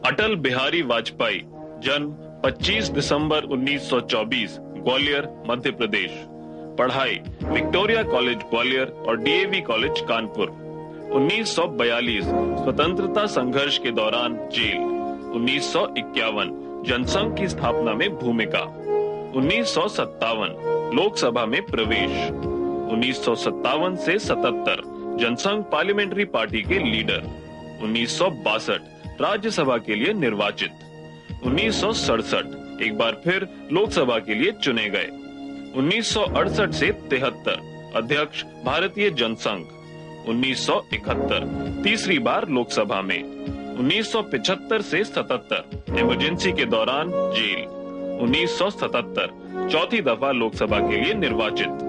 अटल बिहारी वाजपेयी, जन्म 25 दिसंबर 1924, ग्वालियर, मध्य प्रदेश। पढ़ाई Victoria college Gwalior और डीएवी कॉलेज कानपुर। 1942 स्वतंत्रता संघर्ष के दौरान जेल। 1951 जनसंघ की स्थापना में भूमिका। 1957 लोकसभा में प्रवेश। 1957 से 77 जनसंघ पार्लियामेंट्री पार्टी के लीडर। 1962 राज्यसभा के लिए निर्वाचित। 1967 एक बार फिर लोकसभा के लिए चुने गए। 1968 से 73 अध्यक्ष भारतीय जनसंघ। 1971 तीसरी बार लोकसभा में। 1975 से 77 इमरजेंसी के दौरान जेल। 1977 चौथी दफा लोकसभा के लिए निर्वाचित।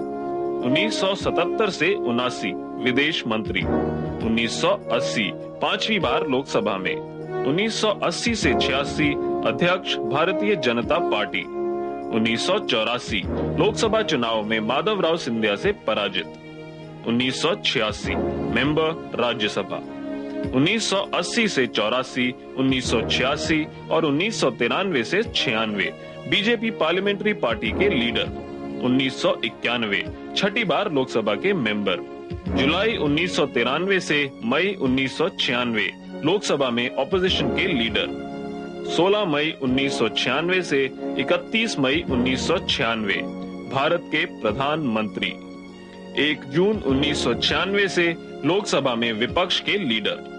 1977 से 79 विदेश मंत्री। 1980 पांचवी बार लोकसभा में। 1980 से 86 अध्यक्ष भारतीय जनता पार्टी। 1984 लोकसभा चुनाव में माधवराव सिंधिया से पराजित। 1986 मेंबर राज्यसभा। 1980 से 84, 1986 और 1993 से 96 बीजेपी पार्लियामेंट्री पार्टी के लीडर। 1991 छठी बार लोकसभा के मेंबर। जुलाई 1993 से मई 1996 लोकसभा में ऑपोजिशन के लीडर। 16 मई 1996 से 31 मई 1996 भारत के प्रधानमंत्री। 1 जून 1996 से लोकसभा में विपक्ष के लीडर।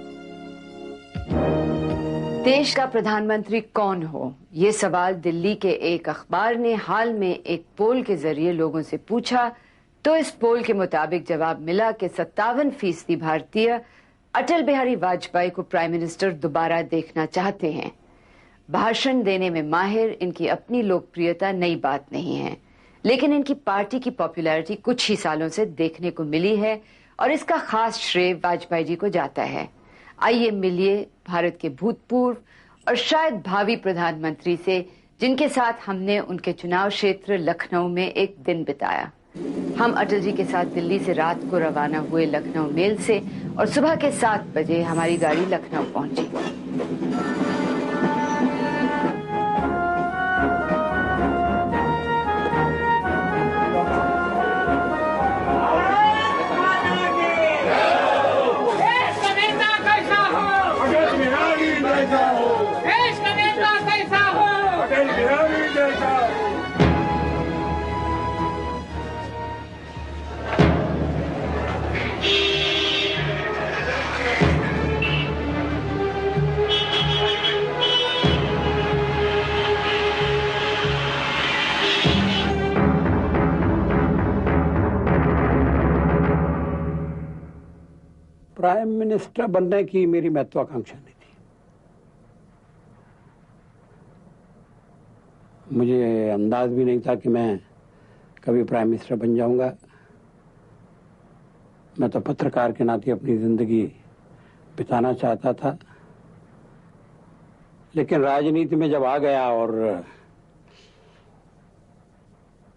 देश का प्रधानमंत्री कौन हो, ये सवाल दिल्ली के एक अखबार ने हाल में एक पोल के जरिए लोगों से पूछा, तो इस पोल के मुताबिक जवाब मिला कि 57% भारतीय अटल बिहारी वाजपेयी को प्राइम मिनिस्टर दोबारा देखना चाहते हैं। भाषण देने में माहिर, इनकी अपनी लोकप्रियता नई बात नहीं है, लेकिन इनकी पार्टी की पॉपुलैरिटी कुछ ही सालों से देखने को मिली है और इसका खास श्रेय वाजपेयी जी को जाता है। आइए मिलिए भारत के भूतपूर्व और शायद भावी प्रधानमंत्री से, जिनके साथ हमने उनके चुनाव क्षेत्र लखनऊ में एक दिन बिताया। हम अटल जी के साथ दिल्ली से रात को रवाना हुए लखनऊ मेल से और सुबह के 7 बजे हमारी गाड़ी लखनऊ पहुंची। प्राइम मिनिस्टर बनने की मेरी महत्वाकांक्षा नहीं थी। मुझे अंदाज भी नहीं था कि मैं कभी प्राइम मिनिस्टर बन जाऊंगा। मैं तो पत्रकार के नाते अपनी जिंदगी बिताना चाहता था, लेकिन राजनीति में जब आ गया और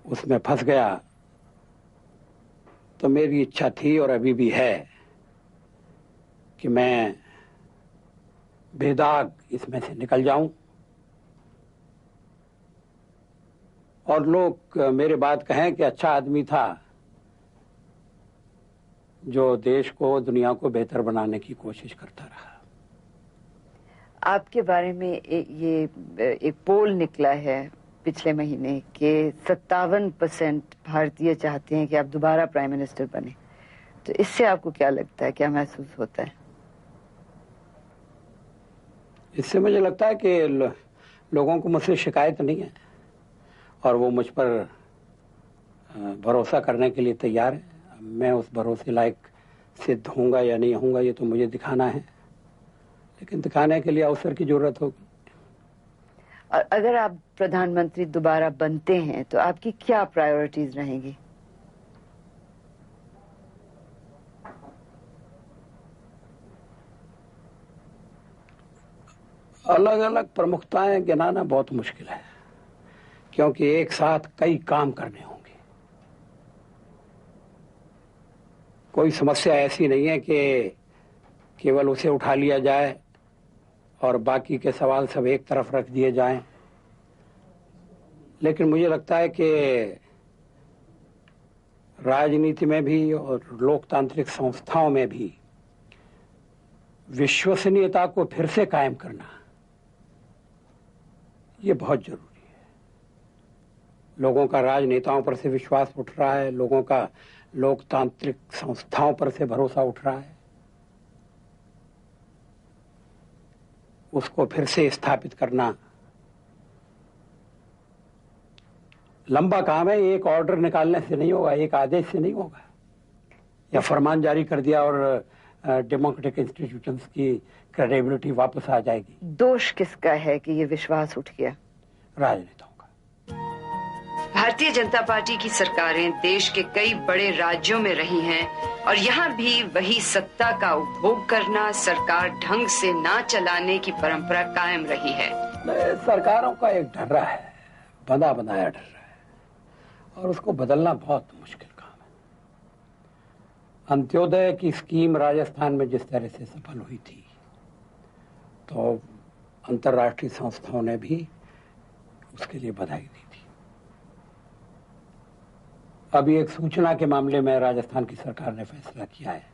उसमें फंस गया तो मेरी इच्छा थी और अभी भी है कि मैं बेदाग इसमें से निकल जाऊं और लोग मेरे बात कहें कि अच्छा आदमी था जो देश को, दुनिया को बेहतर बनाने की कोशिश करता रहा। आपके बारे में ये एक पोल निकला है पिछले महीने के 57% भारतीय चाहते हैं कि आप दोबारा प्राइम मिनिस्टर बने, तो इससे आपको क्या लगता है, क्या महसूस होता है? इससे मुझे लगता है कि लोगों को मुझसे शिकायत नहीं है और वो मुझ पर भरोसा करने के लिए तैयार है। मैं उस भरोसे लायक सिद्ध होऊंगा या नहीं होऊंगा ये तो मुझे दिखाना है, लेकिन दिखाने के लिए अवसर की जरूरत होगी। और अगर आप प्रधानमंत्री दोबारा बनते हैं तो आपकी क्या प्रायोरिटीज रहेंगी? अलग अलग प्रमुखताएं गिनाना बहुत मुश्किल है, क्योंकि एक साथ कई काम करने होंगे। कोई समस्या ऐसी नहीं है कि केवल उसे उठा लिया जाए और बाकी के सवाल सब एक तरफ रख दिए जाएं। लेकिन मुझे लगता है कि राजनीति में भी और लोकतांत्रिक संस्थाओं में भी विश्वसनीयता को फिर से कायम करना ये बहुत जरूरी है। लोगों का राजनेताओं पर से विश्वास उठ रहा है, लोगों का लोकतांत्रिक संस्थाओं पर से भरोसा उठ रहा है। उसको फिर से स्थापित करना लंबा काम है। एक ऑर्डर निकालने से नहीं होगा, एक आदेश से नहीं होगा, या फरमान जारी कर दिया और डेमोक्रेटिक इंस्टीट्यूशंस की क्रेडिबिलिटी वापस आ जाएगी। दोष किसका है कि ये विश्वास उठ गया? राजनेताओं का। भारतीय जनता पार्टी की सरकारें देश के कई बड़े राज्यों में रही हैं और यहाँ भी वही सत्ता का उपभोग करना, सरकार ढंग से ना चलाने की परंपरा कायम रही है। सरकारों का एक ढर्रा है, बंधा बनाया ढर्रा है, और उसको बदलना बहुत मुश्किल काम है। अंत्योदय की स्कीम राजस्थान में जिस तरह से सफल हुई थी, तो अंतर्राष्ट्रीय संस्थाओं ने भी उसके लिए बधाई दी थी। अभी एक सूचना के मामले में राजस्थान की सरकार ने फैसला किया है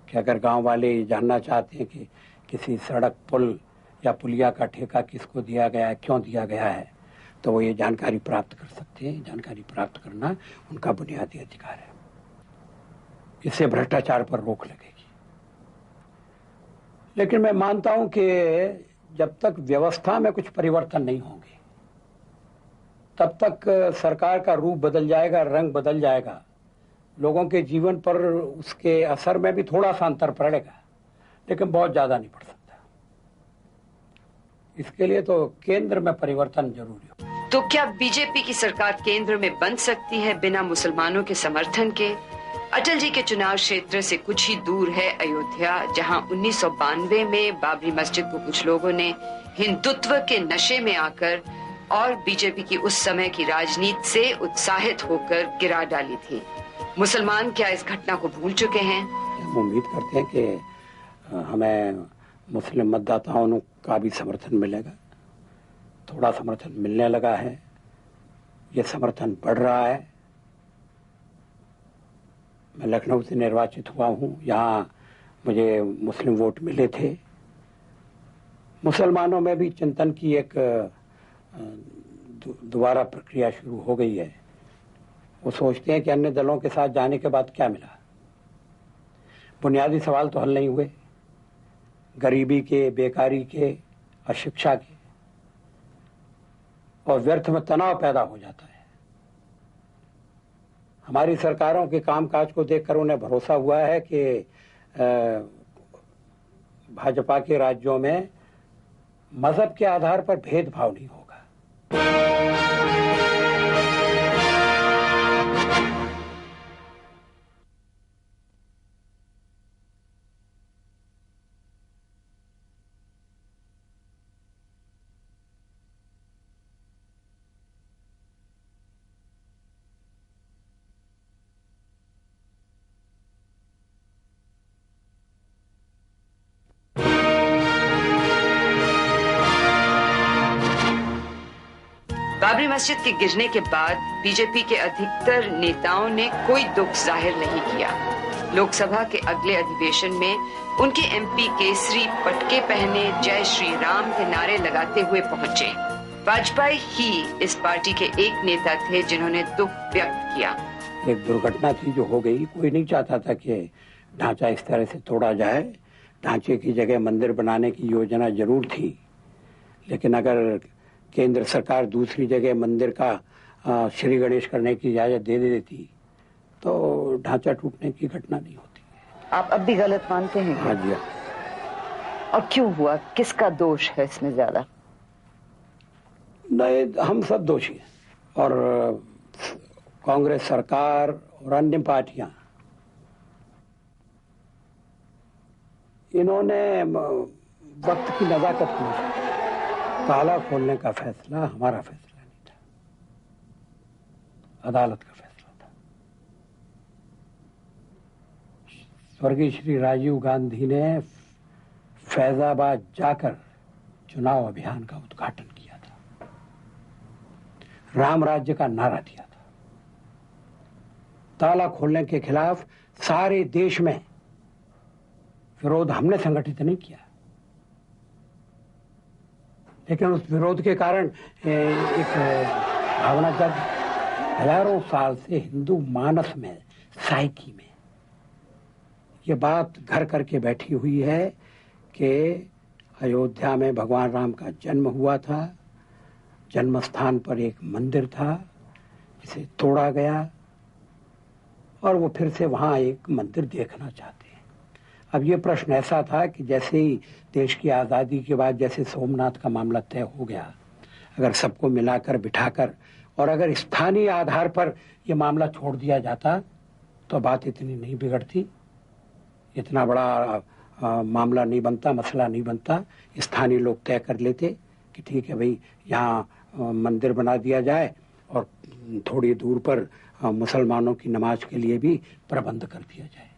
कि अगर गांव वाले जानना चाहते हैं कि किसी सड़क, पुल या पुलिया का ठेका किसको दिया गया है, क्यों दिया गया है, तो वो ये जानकारी प्राप्त कर सकते हैं। जानकारी प्राप्त करना उनका बुनियादी अधिकार है। इससे भ्रष्टाचार पर रोक लगेगी। लेकिन मैं मानता हूं कि जब तक व्यवस्था में कुछ परिवर्तन नहीं होंगे, तब तक सरकार का रूप बदल जाएगा, रंग बदल जाएगा। लोगों के जीवन पर उसके असर में भी थोड़ा सा अंतर पड़ेगा, लेकिन बहुत ज्यादा नहीं पड़ सकता। इसके लिए तो केंद्र में परिवर्तन जरूरी हो। तो क्या बीजेपी की सरकार केंद्र में बन सकती है बिना मुसलमानों के समर्थन के? अटल जी के चुनाव क्षेत्र से कुछ ही दूर है अयोध्या, जहां 1992 में बाबरी मस्जिद को कुछ लोगों ने हिंदुत्व के नशे में आकर और बीजेपी की उस समय की राजनीति से उत्साहित होकर गिरा डाली थी। मुसलमान क्या इस घटना को भूल चुके हैं? हम उम्मीद करते हैं कि हमें मुस्लिम मतदाताओं का भी समर्थन मिलेगा। थोड़ा समर्थन मिलने लगा है, ये समर्थन बढ़ रहा है। मैं लखनऊ से निर्वाचित हुआ हूँ, यहाँ मुझे मुस्लिम वोट मिले थे। मुसलमानों में भी चिंतन की एक दोबारा प्रक्रिया शुरू हो गई है। वो सोचते हैं कि अन्य दलों के साथ जाने के बाद क्या मिला। बुनियादी सवाल तो हल नहीं हुए, गरीबी के, बेकारी के, अशिक्षा के, और व्यर्थ में तनाव पैदा हो जाता है। हमारी सरकारों के कामकाज को देखकर उन्हें भरोसा हुआ है कि भाजपा के राज्यों में मजहब के आधार पर भेदभाव नहीं होगा। बाबरी मस्जिद के गिरने के बाद बीजेपी के अधिकतर नेताओं ने कोई दुख जाहिर नहीं किया। लोकसभा के अगले अधिवेशन में उनके एमपी केसरी पटके पहने जय श्री राम के नारे लगाते हुए पहुंचे। वाजपेयी ही इस पार्टी के एक नेता थे जिन्होंने दुख व्यक्त किया। एक दुर्घटना थी जो हो गई। कोई नहीं चाहता था कि ढांचा इस तरह से तोड़ा जाए। ढांचे की जगह मंदिर बनाने की योजना जरूर थी, लेकिन अगर केंद्र सरकार दूसरी जगह मंदिर का श्री गणेश करने की इजाजत दे देती तो ढांचा टूटने की घटना नहीं होती। आप अब भी गलत मानते हैं? हाँ जी। और क्यों हुआ? किसका दोष है इसमें ज्यादा? नहीं, हम सब दोषी हैं, और कांग्रेस सरकार और अन्य पार्टियां, इन्होंने वक्त की नजाकत की। ताला खोलने का फैसला हमारा फैसला नहीं था, अदालत का फैसला था। स्वर्गीय श्री राजीव गांधी ने फैजाबाद जाकर चुनाव अभियान का उद्घाटन किया था, राम राज्य का नारा दिया था। ताला खोलने के खिलाफ सारे देश में विरोध हमने संगठित नहीं किया, लेकिन उस विरोध के कारण एक भावना जब हजारों साल से हिंदू मानस में, साइकी में ये बात घर करके बैठी हुई है कि अयोध्या में भगवान राम का जन्म हुआ था, जन्म स्थान पर एक मंदिर था जिसे तोड़ा गया और वो फिर से वहां एक मंदिर देखना चाहते हैं। अब ये प्रश्न ऐसा था कि जैसे ही देश की आज़ादी के बाद जैसे सोमनाथ का मामला तय हो गया, अगर सबको मिलाकर बिठाकर और अगर स्थानीय आधार पर यह मामला छोड़ दिया जाता तो बात इतनी नहीं बिगड़ती, इतना बड़ा मामला नहीं बनता, मसला नहीं बनता। स्थानीय लोग तय कर लेते कि ठीक है भाई, यहाँ मंदिर बना दिया जाए और थोड़ी दूर पर मुसलमानों की नमाज के लिए भी प्रबंध कर दिया जाए।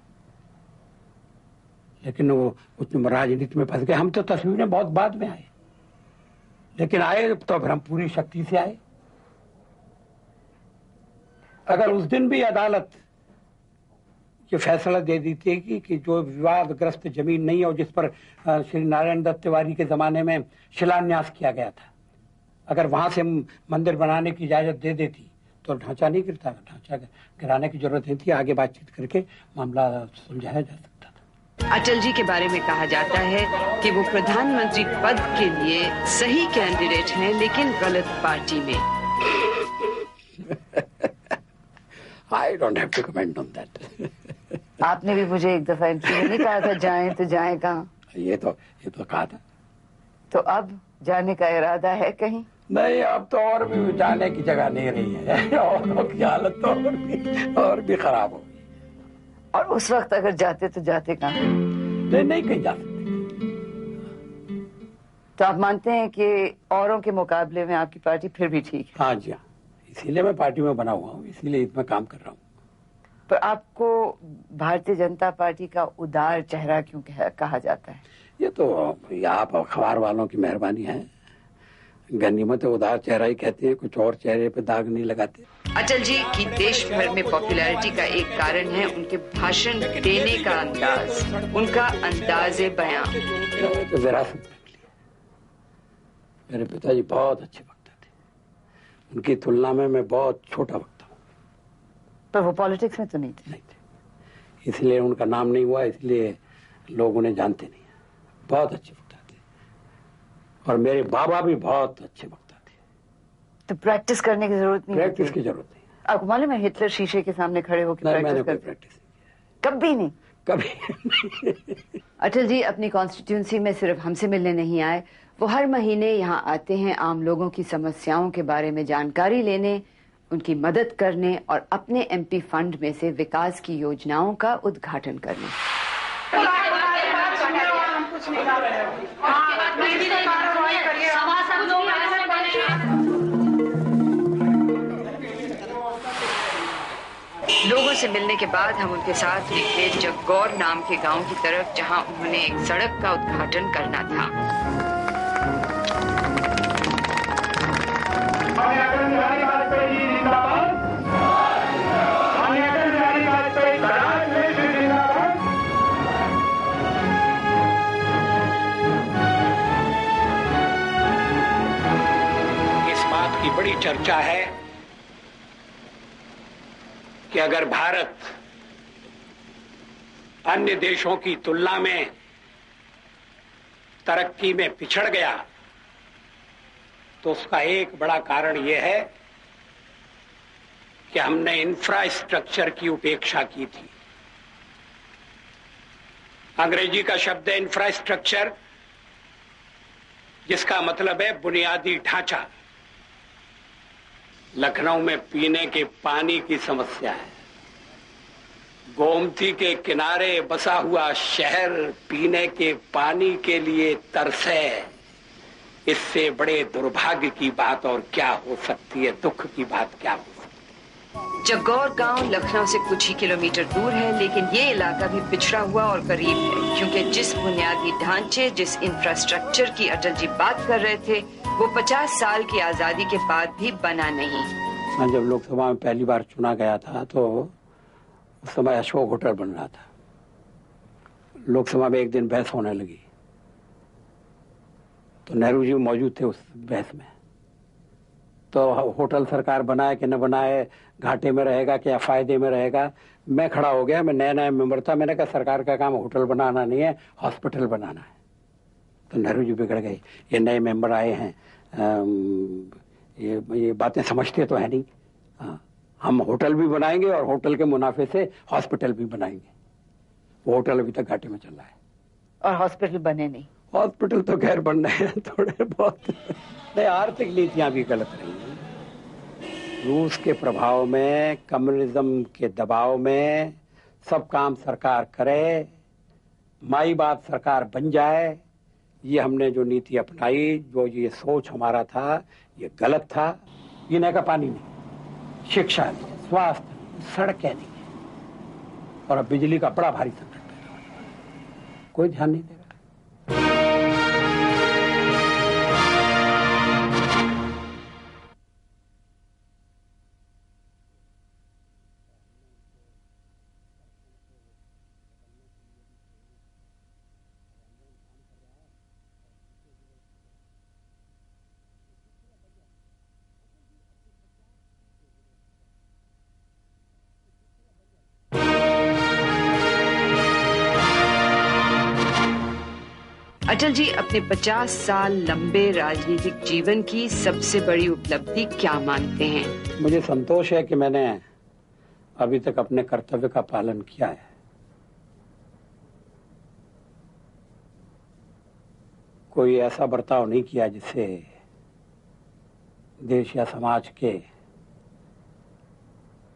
लेकिन वो कुछ राजनीति में फंस गए। हम तो तस्वीरें बहुत बाद में आए, लेकिन आए तो फिर हम पूरी शक्ति से आए। अगर उस दिन भी अदालत ये फैसला दे दी थी कि जो विवादग्रस्त जमीन नहीं है और जिस पर श्री नारायण दत्त तिवारी के जमाने में शिलान्यास किया गया था, अगर वहां से मंदिर बनाने की इजाजत दे देती तो ढांचा नहीं गिरता, ढांचा गिराने की जरूरत नहीं थी, आगे बातचीत करके मामला सुलझाया जा सकता था। अटल जी के बारे में कहा जाता है कि वो प्रधानमंत्री पद के लिए सही कैंडिडेट हैं, लेकिन गलत पार्टी में। I don't have to comment on that. आपने भी मुझे एक दफा इंटरव्यू में नहीं कहा था जाएं तो जाएं कहाँ? ये तो कहा था। तो अब जाने का इरादा है कहीं? नहीं, अब तो और भी जाने की जगह नहीं रही है। औरों की हालत तो और भी खराब हो गई। और उस वक्त अगर जाते तो जाते कहाँ? नहीं कहीं जा सकते। तो आप मानते हैं कि औरों के मुकाबले में आपकी पार्टी फिर भी ठीक है? हाँ जी हाँ, इसीलिए मैं पार्टी में बना हुआ हूँ, इसीलिए इसमें काम कर रहा हूँ। पर आपको भारतीय जनता पार्टी का उदार चेहरा क्यों कहा जाता है? ये तो आप अखबार वालों की मेहरबानी है। गनीमत उदार चेहरा ही कहते हैं, कुछ और चेहरे पे दाग नहीं लगाते। अटल जी की देश भर में पॉपुलैरिटी का एक कारण है उनके भाषण देने का अंदाज, उनका अंदाज़े बयां। तो विरासत में लिया। मेरे पिताजी बहुत अच्छे वक्ता थे, उनकी तुलना में मैं बहुत छोटा वक्ता हूँ। पर वो पॉलिटिक्स में तो नहीं थे। इसलिए उनका नाम नहीं हुआ, इसलिए लोग उन्हें जानते नहीं। बहुत अच्छे वक्ता थे और मेरे बाबा भी बहुत अच्छे वक्ता थे। तो प्रैक्टिस करने की जरूरत नहीं? प्रैक्टिस की जरूरत नहीं। आपको मालूम है हिटलर शीशे के सामने खड़े होकर प्रैक्टिस कभी नहीं? कभी। अटल जी अपनी कॉन्स्टिट्यूंसी में सिर्फ हमसे मिलने नहीं आए, वो हर महीने यहाँ आते हैं आम लोगों की समस्याओं के बारे में जानकारी लेने, उनकी मदद करने और अपने एमपी फंड में से विकास की योजनाओं का उद्घाटन करने। लोगों से मिलने के बाद हम उनके साथ निकले जगौर नाम के गांव की तरफ, जहां उन्होंने एक सड़क का उद्घाटन करना था। इस बात की बड़ी चर्चा है कि अगर भारत अन्य देशों की तुलना में तरक्की में पिछड़ गया तो उसका एक बड़ा कारण यह है कि हमने इंफ्रास्ट्रक्चर की उपेक्षा की थी। अंग्रेजी का शब्द है इंफ्रास्ट्रक्चर, जिसका मतलब है बुनियादी ढांचा। लखनऊ में पीने के पानी की समस्या है। गोमती के किनारे बसा हुआ शहर पीने के पानी के लिए तरसे। इससे बड़े दुर्भाग्य की बात और क्या हो सकती है, दुख की बात क्या हो सकती है। जगौर गांव लखनऊ से कुछ ही किलोमीटर दूर है, लेकिन ये इलाका भी पिछड़ा हुआ और गरीब है, क्योंकि जिस बुनियादी ढांचे, जिस इंफ्रास्ट्रक्चर की अटल जी बात कर रहे थे, वो 50 साल की आजादी के बाद भी बना नहीं। मैं जब लोकसभा में पहली बार चुना गया था तो उस समय अशोक होटल बन रहा था। लोकसभा में एक दिन बहस होने लगी तो नेहरू जी मौजूद थे उस बहस में। तो होटल सरकार बनाए कि न बनाए, घाटे में रहेगा कि या फायदे में रहेगा, मैं खड़ा हो गया। मैं नया नया मेंबर था। मैंने कहा सरकार का काम होटल बनाना नहीं है, हॉस्पिटल बनाना है। तो नेहरू जी बिगड़ गए, ये नए मेंबर आए हैं, ये बातें समझते तो है नहीं। हम होटल भी बनाएंगे और होटल के मुनाफे से हॉस्पिटल भी बनाएंगे। वो होटल अभी तक घाटे में चल रहा है और हॉस्पिटल बने नहीं। हॉस्पिटल तो खैर बन रहे हैं थोड़े बहुत। नहीं, आर्थिक नीतियां भी गलत रही हैं। रूस के प्रभाव में, कम्युनिज्म के दबाव में सब काम सरकार करे, माई बाप सरकार बन जाए, ये हमने जो नीति अपनाई, जो ये सोच हमारा था, ये गलत था। पीने का पानी नहीं, शिक्षा नहीं, स्वास्थ्य नहीं, सड़कें नहीं, और अब बिजली का बड़ा भारी संकट पैदा हो रहा। कोई ध्यान नहीं दे रहा। अटल जी अपने 50 साल लंबे राजनीतिक जीवन की सबसे बड़ी उपलब्धि क्या मानते हैं? मुझे संतोष है कि मैंने अभी तक अपने कर्तव्य का पालन किया है। कोई ऐसा बर्ताव नहीं किया जिससे देश या समाज के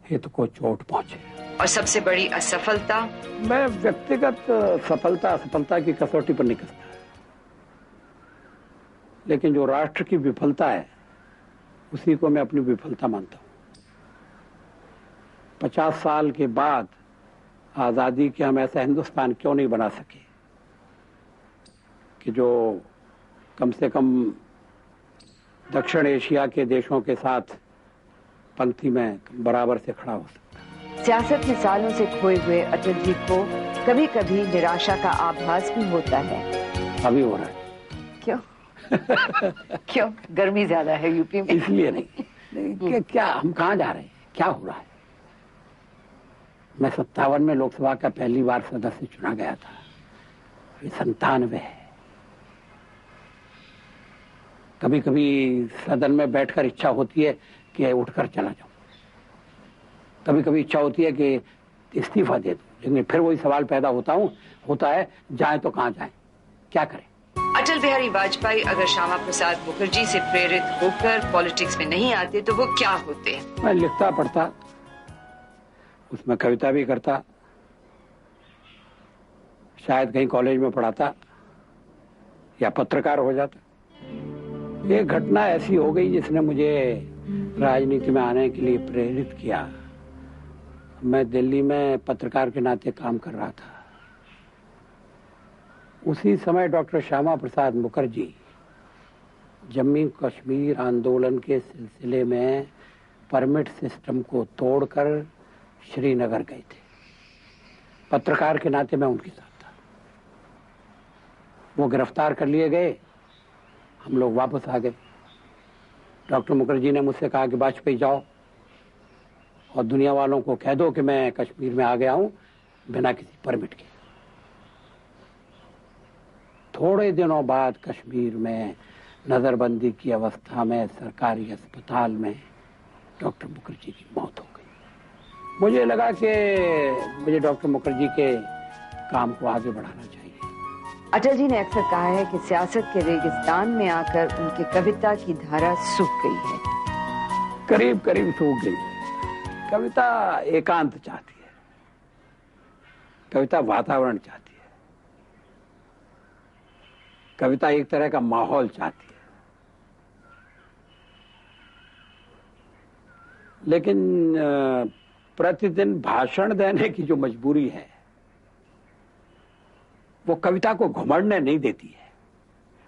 हित को चोट पहुंचे। और सबसे बड़ी असफलता? मैं व्यक्तिगत सफलता असफलता की कसौटी पर नहीं करता, लेकिन जो राष्ट्र की विफलता है उसी को मैं अपनी विफलता मानता हूं। 50 साल के बाद आजादी के हम ऐसा हिंदुस्तान क्यों नहीं बना सके कि जो कम से कम दक्षिण एशिया के देशों के साथ पंक्ति में बराबर से खड़ा हो सकता। सियासत में सालों से खोए हुए अटल जी को कभी कभी निराशा का आभास भी होता है। अभी हो रहा है। क्यों? क्यों? गर्मी ज्यादा है यूपी में? इसलिए नहीं, क्या हम कहाँ जा रहे हैं, क्या हो रहा है? मैं 57 में लोकसभा का पहली बार सदस्य चुना गया था, ये 97 है। कभी कभी सदन में बैठकर इच्छा होती है कि उठकर चला जाऊं, कभी कभी इच्छा होती है कि इस्तीफा दे दूं, लेकिन फिर वही सवाल पैदा होता है जाए तो कहाँ जाए, क्या करें? अटल बिहारी वाजपेयी अगर श्यामा प्रसाद मुखर्जी से प्रेरित होकर पॉलिटिक्स में नहीं आते तो वो क्या होते? मैं लिखता पढ़ता, उसमें कविता भी करता, शायद कहीं कॉलेज में पढ़ाता या पत्रकार हो जाता। एक घटना ऐसी हो गई जिसने मुझे राजनीति में आने के लिए प्रेरित किया। मैं दिल्ली में पत्रकार के नाते काम कर रहा था। उसी समय डॉक्टर श्यामा प्रसाद मुखर्जी जम्मू कश्मीर आंदोलन के सिलसिले में परमिट सिस्टम को तोड़कर श्रीनगर गए थे। पत्रकार के नाते मैं उनके साथ था। वो गिरफ्तार कर लिए गए, हम लोग वापस आ गए। डॉक्टर मुखर्जी ने मुझसे कहा कि वाजपेयी जाओ और दुनिया वालों को कह दो कि मैं कश्मीर में आ गया हूं बिना किसी परमिट के। थोड़े दिनों बाद कश्मीर में नजरबंदी की अवस्था में सरकारी अस्पताल में डॉक्टर मुखर्जी की मौत हो गई। मुझे लगा कि मुझे डॉक्टर मुखर्जी के काम को आगे बढ़ाना चाहिए। अटल जी ने अक्सर कहा है कि सियासत के रेगिस्तान में आकर उनकी कविता की धारा सूख गई है। करीब करीब सूख गई। कविता एकांत चाहती है, कविता वातावरण चाहती है, कविता एक तरह का माहौल चाहती है। लेकिन प्रतिदिन भाषण देने की जो मजबूरी है वो कविता को घुमड़ने नहीं देती है,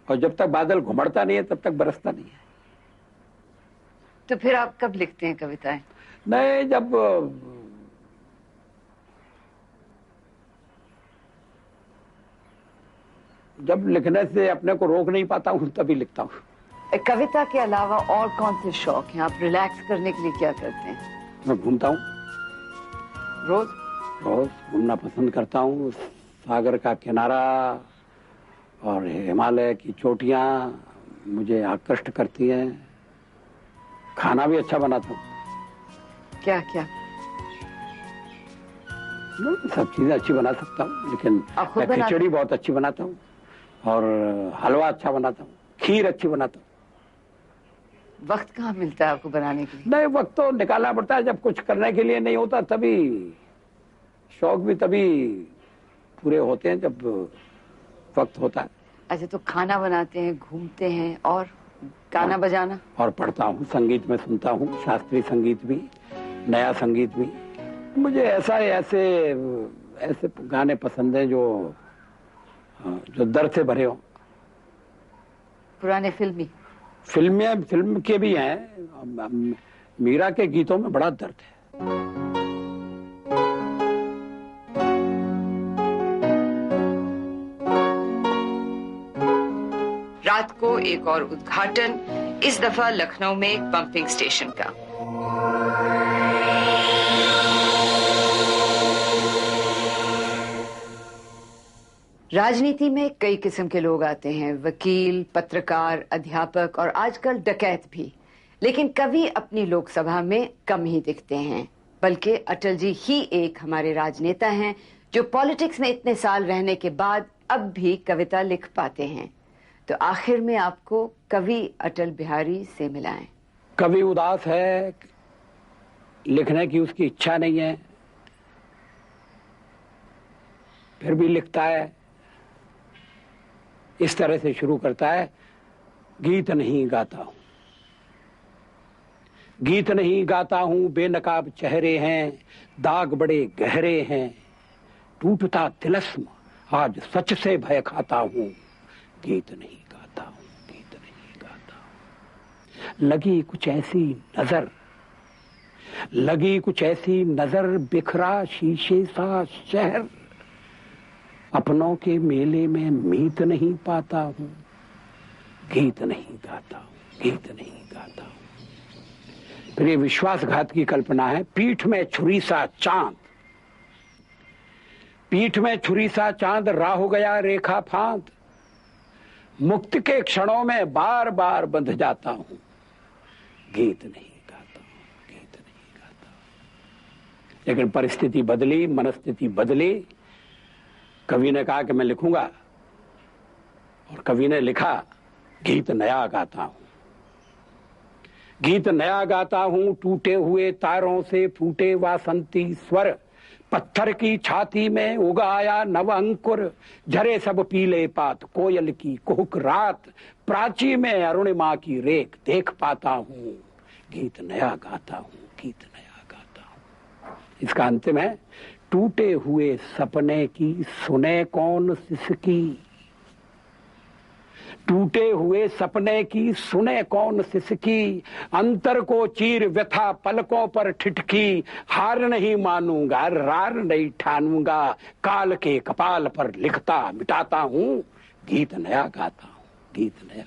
और जब तक बादल घुमड़ता नहीं है तब तक बरसता नहीं है। तो फिर आप कब लिखते हैं कविताएं? नहीं, जब लिखने से अपने को रोक नहीं पाता हूं तभी लिखता हूं। कविता के अलावा और कौन से शौक हैं? आप रिलैक्स करने के लिए क्या करते हैं? मैं घूमता हूं, रोज घूमना पसंद करता हूं। सागर का किनारा और हिमालय की चोटियां मुझे आकृष्ट करती हैं। खाना भी अच्छा बनाता हूं। क्या क्या? सब चीजें अच्छी बना सकता हूं, लेकिन मैं खिचड़ी बहुत अच्छी बनाता हूं और हलवा अच्छा बनाता हूं, खीर अच्छी बनाता हूं। वक्त कहाँ मिलता है आपको बनाने के लिए? नहीं, वक्त तो निकालना पड़ता है। जब कुछ करने के लिए नहीं होता तभी शौक भी तभी पूरे होते हैं जब वक्त होता है। अच्छा, तो खाना बनाते हैं, घूमते हैं और गाना बजाना? और पढ़ता हूँ, संगीत में सुनता हूँ, शास्त्रीय संगीत भी, नया संगीत भी। मुझे ऐसे गाने पसंद हैं जो दर्द से भरे हो। पुराने फिल्म के भी हैं। मीरा के गीतों में बड़ा दर्द है। रात को एक और उद्घाटन, इस दफा लखनऊ में एक पंपिंग स्टेशन का। राजनीति में कई किस्म के लोग आते हैं, वकील, पत्रकार, अध्यापक और आजकल डकैत भी। लेकिन कवि अपनी लोकसभा में कम ही दिखते हैं, बल्कि अटल जी ही एक हमारे राजनेता हैं जो पॉलिटिक्स में इतने साल रहने के बाद अब भी कविता लिख पाते हैं। तो आखिर में आपको कवि अटल बिहारी से मिलाएं। कवि उदास है, लिखने की उसकी इच्छा नहीं है, फिर भी लिखता है। इस तरह से शुरू करता है, गीत नहीं गाता हूं, गीत नहीं गाता हूं, बेनकाब चेहरे हैं, दाग बड़े गहरे हैं, टूटता तिलस्म आज सच से भय खाता हूं, गीत नहीं गाता हूं, गीत नहीं गाता हूं। लगी कुछ ऐसी नजर, बिखरा शीशे सा शहर, अपनों के मेले में मीत नहीं पाता हूं, गीत नहीं गाता हूं, गीत नहीं गाता हूं। फिर ये विश्वासघात की कल्पना है। पीठ में छुरी सा चांद, राह गया रेखा फांद, मुक्त के क्षणों में बार बार बंध जाता हूं, गीत नहीं गाता हूं, गीत नहीं गाता हूं। लेकिन परिस्थिति बदली, मनस्थिति बदली। कवि ने कहा कि मैं लिखूंगा, और कवि ने लिखा, गीत नया गाता हूं, गीत नया गाता हूं, टूटे हुए तारों से फूटे वासंती स्वर, पत्थर की छाती में उगाया नव अंकुर, झरे सब पीले पात, कोयल की कुहुक रात, प्राची में अरुणिमा की रेख देख पाता हूं, गीत नया गाता हूं, गीत नया गाता हूं। इसका अंतिम है, टूटे हुए सपने की सुने कौन सिसकी, टूटे हुए सपने की सुने कौन सिसकी, अंतर को चीर व्यथा पलकों पर ठिठकी, हार नहीं मानूंगा, रार नहीं ठानूंगा, काल के कपाल पर लिखता मिटाता हूं, गीत नया गाता हूं, गीत नया